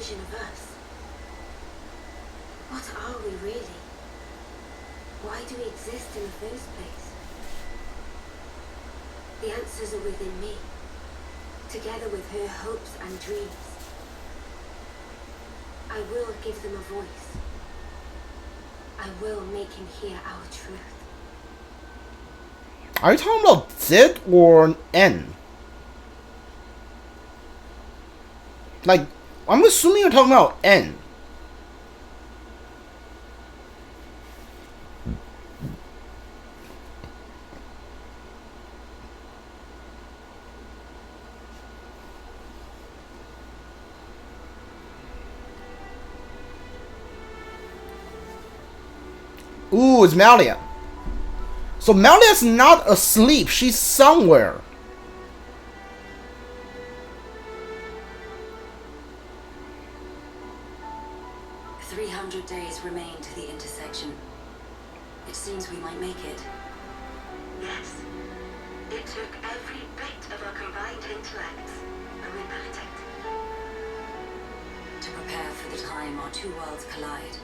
vision of us. What are we really? Why do we exist in the first place? The answers are within me, together with her hopes and dreams. I will give them a voice. I will make him hear our truth. Are you talking about Z or N? Like, I'm assuming you're talking about N. Ooh, it's Malia. So Malia's not asleep, she's somewhere. Days remain to the intersection. It seems we might make it. Yes. It took every bit of our combined intellects, and we built it. To prepare for the time our two worlds collide.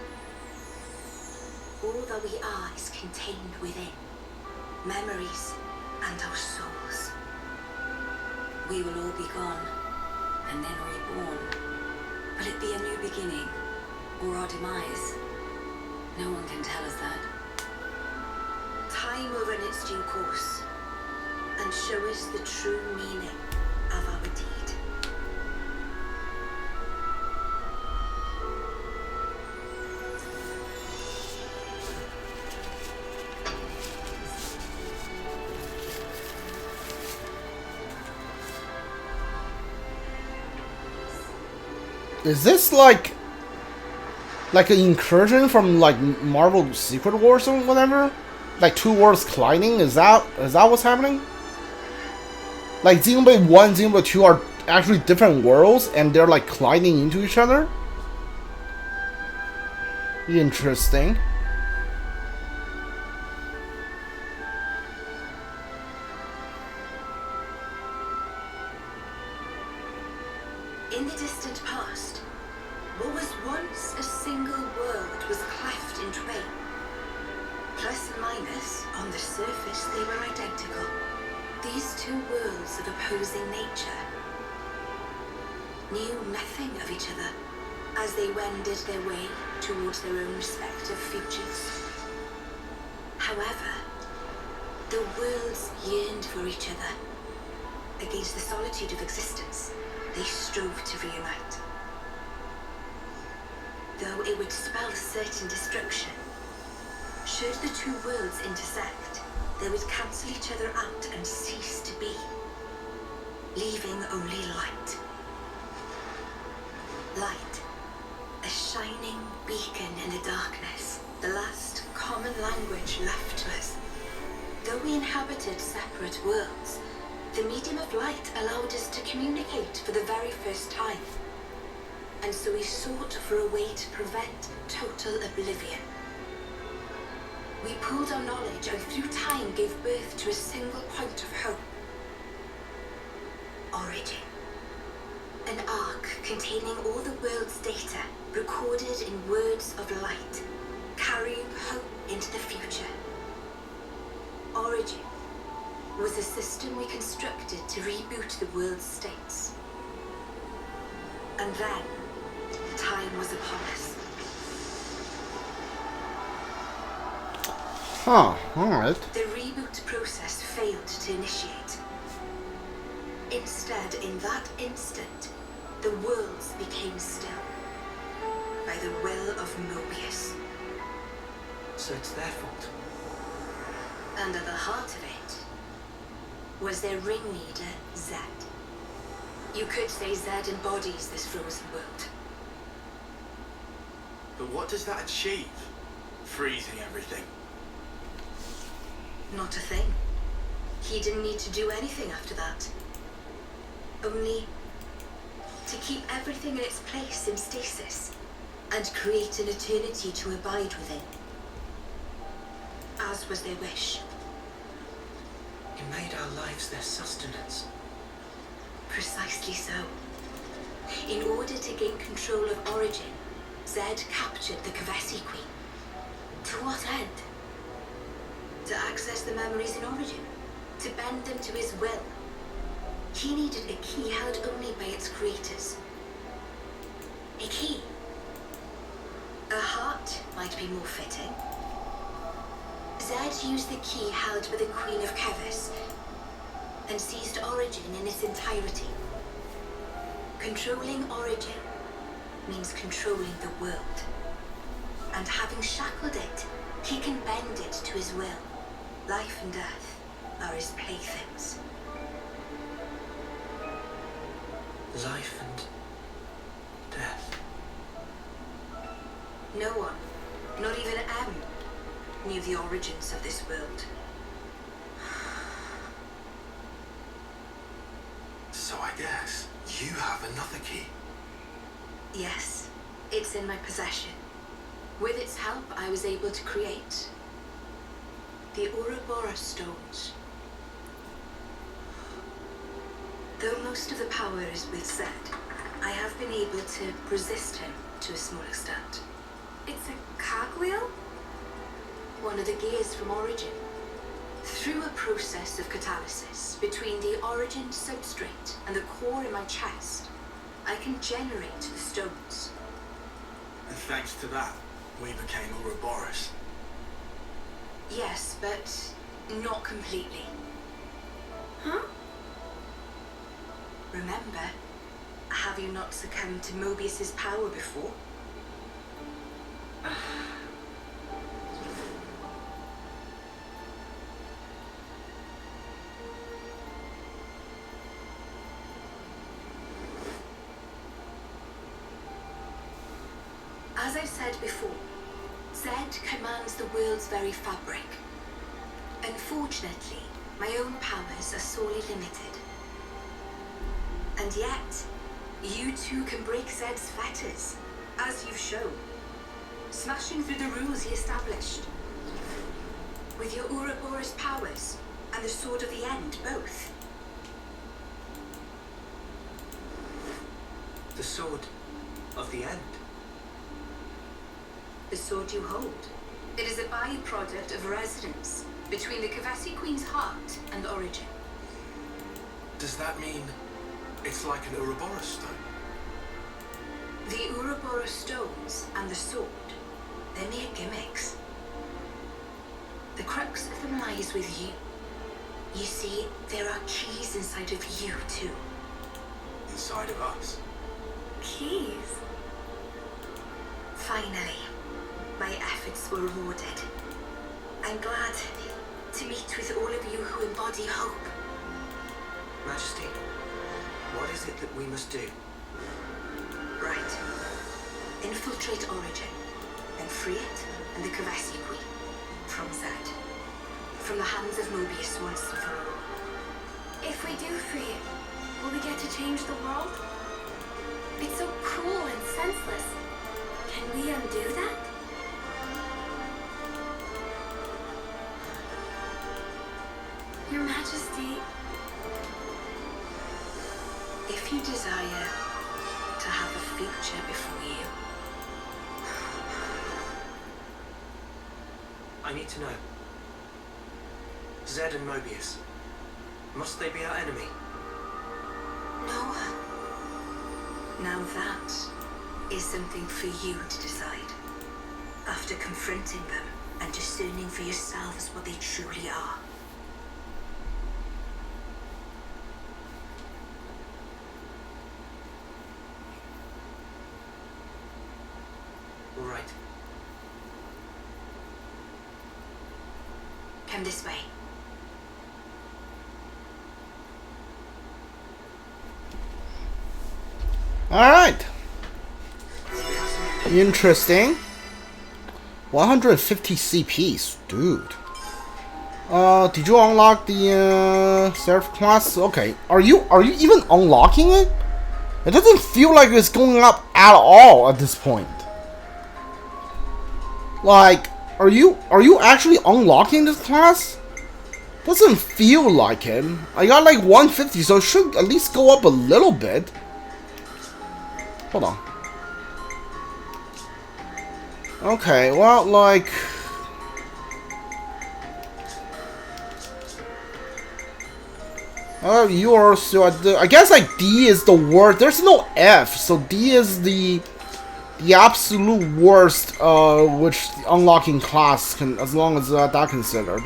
All that we are is contained within. Memories and our souls. We will all be gone, and then reborn. Will it be a new beginning? Or our demise? No one can tell us that. Time will run its due course and show us the true meaning of our deed. Is this like an incursion from like Marvel Secret Wars or whatever? Like two worlds colliding? Is that what's happening? Like Xenoblade 1 and Xenoblade 2 are actually different worlds and they're like colliding into each other? Interesting. In the distant past, what was once a single world was cleft in twain. Plus and minus, on the surface they were identical. These two worlds of opposing nature knew nothing of each other as they wended their way towards their own respective futures. However, the worlds yearned for each other. Against the solitude of existence, they strove to reunite. Though it would spell certain destruction, should the two worlds intersect, they would cancel each other out and cease to be, leaving only light. Light, a shining beacon in the darkness, the last common language left to us. Though we inhabited separate worlds, the medium of light allowed us to communicate for the very first time. And so we sought for a way to prevent total oblivion. We pooled our knowledge and through time gave birth to a single point of hope. Origin. An arc containing all the world's data, recorded in words of light, carrying hope into the future. Origin was a system we constructed to reboot the world's states. And then, time was upon us. Huh, alright. The reboot process failed to initiate. Instead, in that instant, the worlds became still. By the will of Mobius. So it's their fault. And at the heart of it was their ringleader, Zed. You could say Zed embodies this frozen world. But what does that achieve? Freezing everything. Not a thing. He didn't need to do anything after that. Only to keep everything in its place in stasis and create an eternity to abide within. As was their wish. He made our lives their sustenance. Precisely so. In order to gain control of Origin, Zed captured the Kavesi Queen. To what end? To access the memories in Origin, to bend them to his will. He needed a key held only by its creators. A key. A heart might be more fitting. Zed used the key held by the Queen of Kevis and seized Origin in its entirety. Controlling Origin means controlling the world. And having shackled it, he can bend it to his will. Life and death are his playthings. Life and death. No one, not even M, knew the origins of this world. So I guess you have another key. Yes, it's in my possession. With its help, I was able to create the Ouroboros stones. Though most of the power is with Zed, I have been able to resist him to a small extent. It's a cogwheel? One of the gears from Origin. Through a process of catalysis between the Origin substrate and the core in my chest, I can generate the stones. And thanks to that, we became Ouroboros. Yes, but not completely. Huh? Remember, have you not succumbed to Mobius's power before? As I've said before, Zed commands the world's very fabric. Unfortunately, my own powers are sorely limited. And yet, you too can break Zed's fetters, as you've shown, smashing through the rules he established. With your Ouroboros powers and the Sword of the End, both. The Sword of the End? The sword you hold. It is a byproduct of resonance between the Kavesi Queen's heart and Origin. Does that mean it's like an Ouroboros stone? The Ouroboros stones and the sword, they're mere gimmicks. The crux of them lies with you. You see, there are keys inside of you too. Inside of us? Keys? Finally, my efforts were rewarded. I'm glad to meet with all of you who embody hope. Majesty, what is it that we must do? Right. Infiltrate Origin, then free it and the Kavesi Queen from Zed. From the hands of Mobius once and for all. If we do free it, will we get to change the world? It's so cruel and senseless. Can we undo that? Your Majesty... If you desire to have a future before you... I need to know. Zed and Mobius. Must they be our enemy? No. Now that is something for you to decide. After confronting them and discerning for yourselves what they truly are. All right. Come this way. Alright. Interesting. 150 CPs, dude. Did you unlock the Seraph class? Okay. Are you even unlocking it? It doesn't feel like it's going up at all at this point. Like, are you actually unlocking this class? Doesn't feel like it. I got like 150, so it should at least go up a little bit. Hold on. Okay, well, like... yours, so I guess like D is the worst. There's no F, so D is the absolute worst, which unlocking class can, as long as that considered.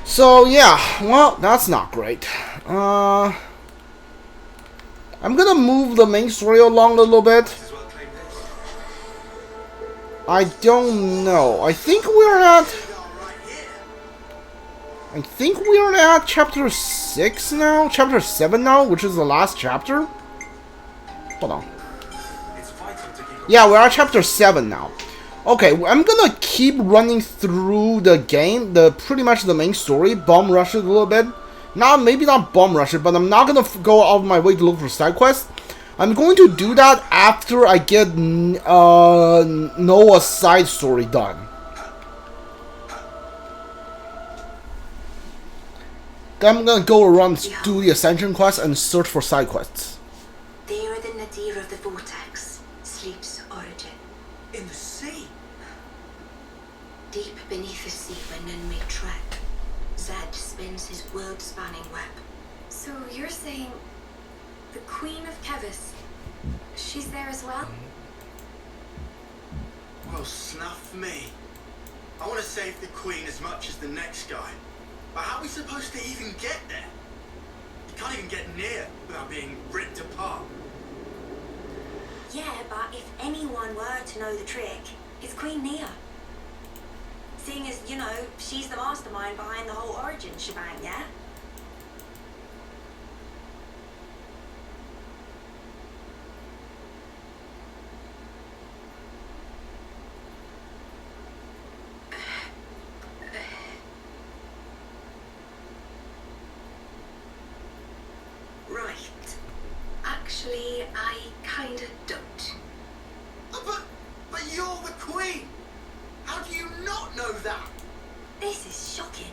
So yeah, well, that's not great. I'm gonna move the main story along a little bit. I don't know. I think we're at chapter 6 now? Chapter 7 now, which is the last chapter? Hold on. Yeah, we're at chapter 7 now. Okay, I'm gonna keep running through the game, pretty much the main story, bomb rush it a little bit. Maybe not bomb rush it, but I'm not gonna go out of my way to look for side quests. I'm going to do that after I get Noah's side story done. Then I'm gonna go around, do the Ascension quest, and search for side quests. There the nadir of the vortex sleeps Origin. In the sea? Deep beneath the sea where none may tread, Zed spins his world-spanning web. So you're saying the Queen of Kevis, she's there as well? Well, snuff me. I want to save the Queen as much as the next guy. But how are we supposed to even get there? You can't even get near without being ripped apart. Yeah, but if anyone were to know the trick, it's Queen Nia. Seeing as, you know, she's the mastermind behind the whole Origin shebang, yeah? Right. Actually, I kinda don't. But you're the Queen! How do you not know that? This is shocking.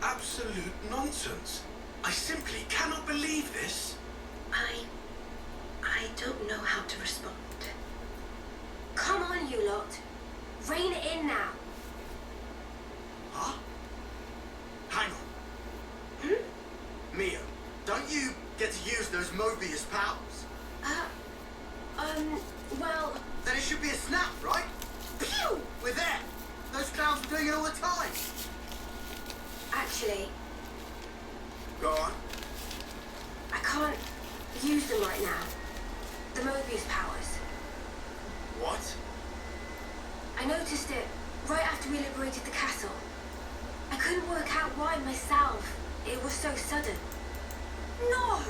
Absolute nonsense. I simply cannot believe this. I don't know how to respond. Come on, you lot. Rein it in now. Huh? Hang on. Mia, don't you get to use those Mobius powers? Well... Then it should be a snap, right? Pew! We're there! Those clowns are doing it all the time! Actually, Go on. I can't use them right now. The Mobius powers. What? I noticed it right after we liberated the castle. I couldn't work out why myself. It was so sudden. No!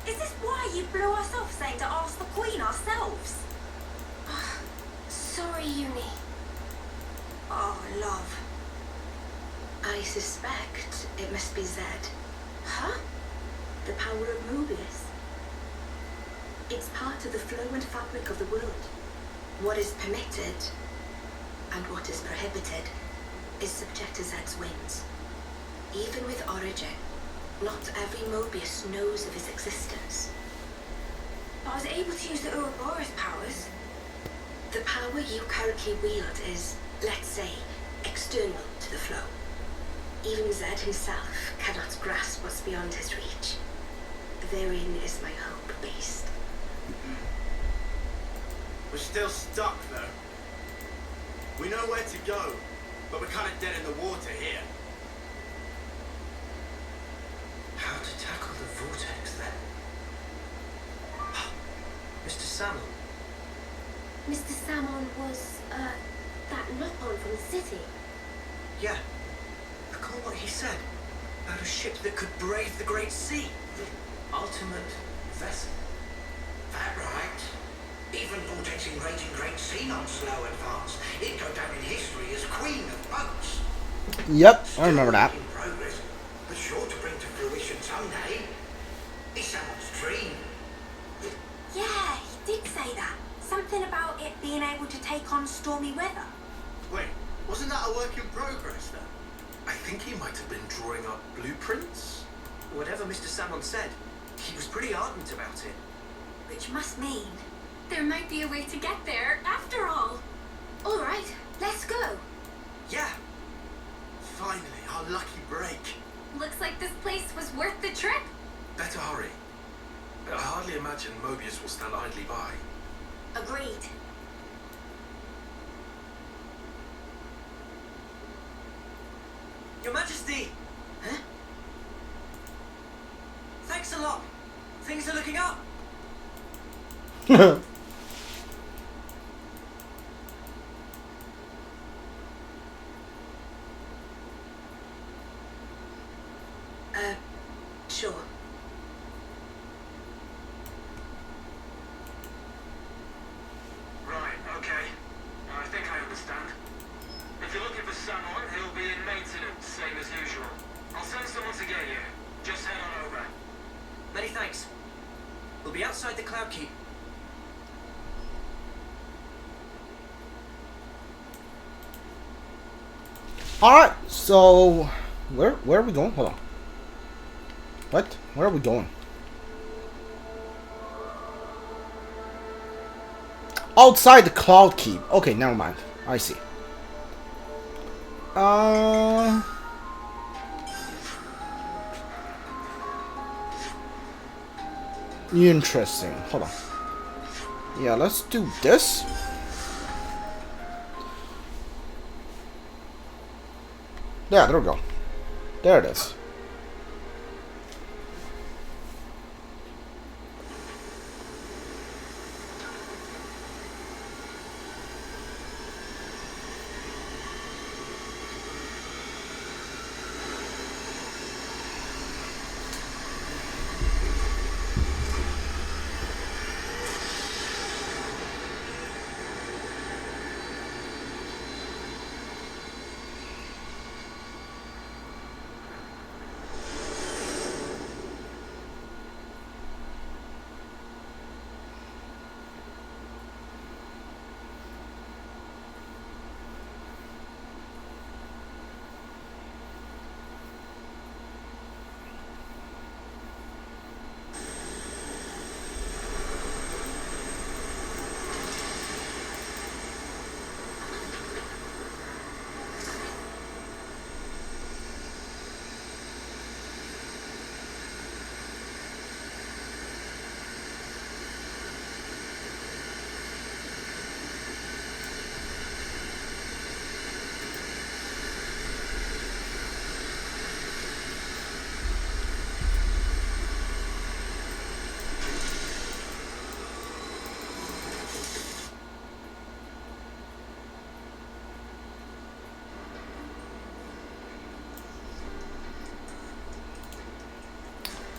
Is this why you blew us off saying to ask the Queen ourselves? Sorry, Eunie. Oh, love. I suspect it must be Zed. Huh? The power of Mobius. It's part of the flow and fabric of the world. What is permitted and what is prohibited is subject to Zed's whims. Even with Origin, not every Mobius knows of his existence. I was able to use the Ouroboros powers. The power you currently wield is, let's say, external to the flow. Even Zed himself cannot grasp what's beyond his reach. Therein is my hope based. We're still stuck, though. We know where to go, but we're kind of dead in the water here. How to tackle the vortex, then? Mr. Salmon. Mr. Salmon was, that knock-on from the city. Yeah. Recall what he said about a ship that could brave the Great Sea. The ultimate vessel. That right. Even vortexing rating Great Sea not slow advance. It'd go down in history as Queen of Boats. Yep, I remember that. In progress, but sure to bring to fruition someday. It's someone's dream. Yeah, he did say that. Something about it being able to take on stormy weather. Wait, wasn't that a work in progress, then? I think he might have been drawing up blueprints. Whatever Mr. Salmon said, he was pretty ardent about it. Which must mean there might be a way to get there after all. All right, let's go. Yeah. Finally, our lucky break. Looks like this place was worth the trip. Better hurry. I hardly imagine Mobius will stand idly by. Agreed. Your Majesty! Huh? Thanks a lot. Things are looking up. Sure. Right, okay. I think I understand. If you're looking for someone, he'll be in maintenance, same as usual. I'll send someone to get you. Just head on over. Many thanks. We'll be outside the Cloud Keep. Alright, so where are we going? Hold on. What? Where are we going? Outside the Cloud Keep. Okay, never mind. I see. Interesting. Hold on. Yeah, let's do this. Yeah, there we go. There it is.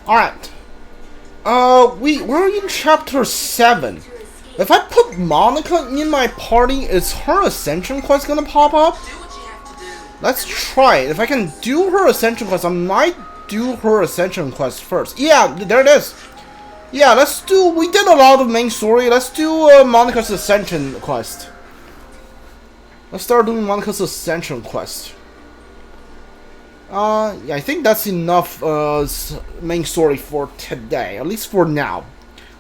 Alright. We're in chapter 7. If I put Monica in my party, is her ascension quest gonna pop up? Let's try it. If I can do her ascension quest, I might do her ascension quest first. Yeah, there it is. Yeah, let's do. We did a lot of main story. Let's do Monica's ascension quest. Let's start doing Monica's ascension quest. Yeah, I think that's enough main story for today, at least for now.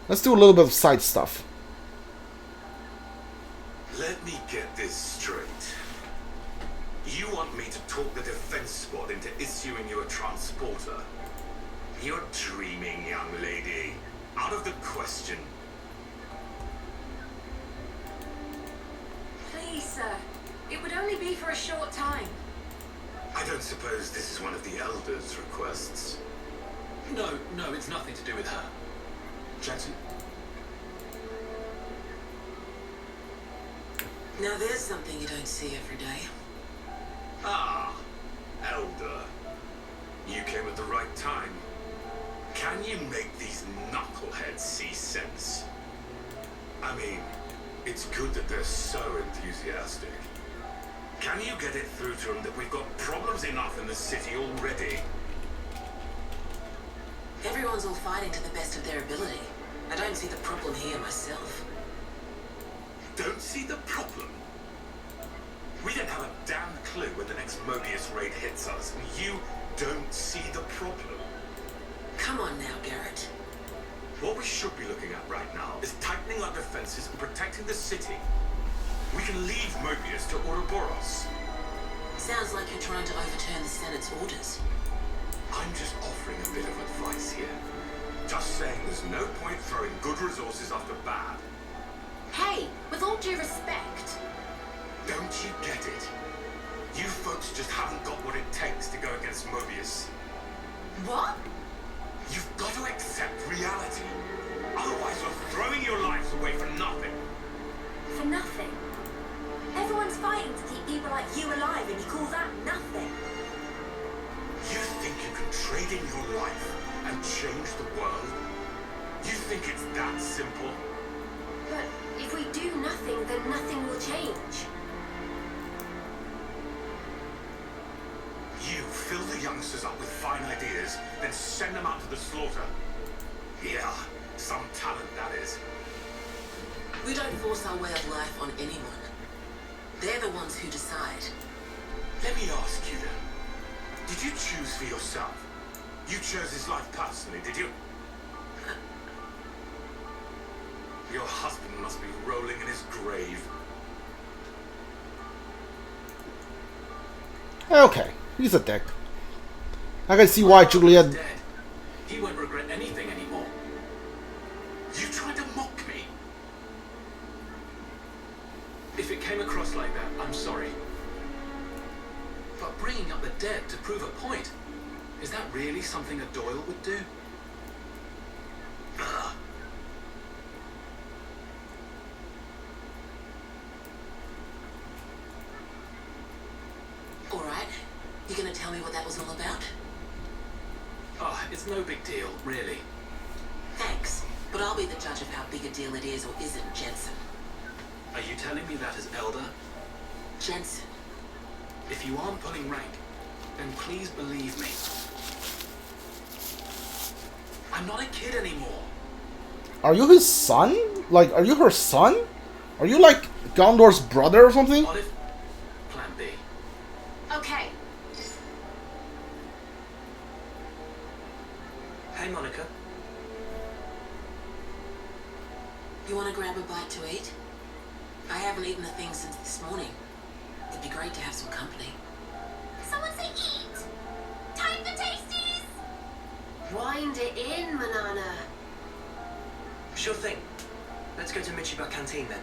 Let's do a little bit of side stuff. Let me get this straight. You want me to talk the defense squad into issuing you a transporter? You're dreaming, young lady. Out of the question. Please, sir. It would only be for a short time. I don't suppose this is one of the Elders' requests. No, it's nothing to do with her. Jackson? Now there's something you don't see every day. Ah, Elder. You came at the right time. Can you make these knuckleheads see sense? I mean, it's good that they're so enthusiastic. Can you get it through to them that we've got problems enough in the city already? Everyone's all fighting to the best of their ability. I don't see the problem here myself. Don't see the problem? We don't have a damn clue when the next Mobius raid hits us, and you don't see the problem. Come on now, Garrett. What we should be looking at right now is tightening our defenses and protecting the city. We can leave Mobius to Ouroboros. Sounds like you're trying to overturn the Senate's orders. I'm just offering a bit of advice here. Just saying there's no point throwing good resources after bad. Hey, with all due respect. Don't you get it? You folks just haven't got what it takes to go against Mobius. What? You've got to accept reality. Otherwise you're throwing your lives away for nothing. For nothing? Everyone's fighting to keep people like you alive and you call that nothing? You think you can trade in your life and change the world? You think it's that simple? But if we do nothing, then nothing will change. You fill the youngsters up with fine ideas, then send them out to the slaughter. Yeah, some talent that is. We don't force our way of life on anyone. They're the ones who decide. Let me ask you then. Did you choose for yourself? You chose his life personally, did you? Your husband must be rolling in his grave. Okay, he's a dick. I can see why Juliet. Dead. He won't regret anything anymore. You tried to mock me? If it came across like that, I'm sorry. But bringing up the dead to prove a point, is that really something a Doyle would do? Alright, you gonna tell me what that was all about? Oh, it's no big deal, really. Thanks, but I'll be the judge of how big a deal it is or isn't, Jensen. Are you telling me that as Elder? Jensen. If you aren't pulling rank, then please believe me. I'm not a kid anymore. Are you his son? Like, are you her son? Are you like Gondor's brother or something? What if... Plan B. Okay. Hey, Monica. You wanna grab a bite to eat? I haven't eaten a thing since this morning. It'd be great to have some company. Someone say eat! Time for tasties! Wind it in, Manana. Sure thing. Let's go to Michiba Canteen then.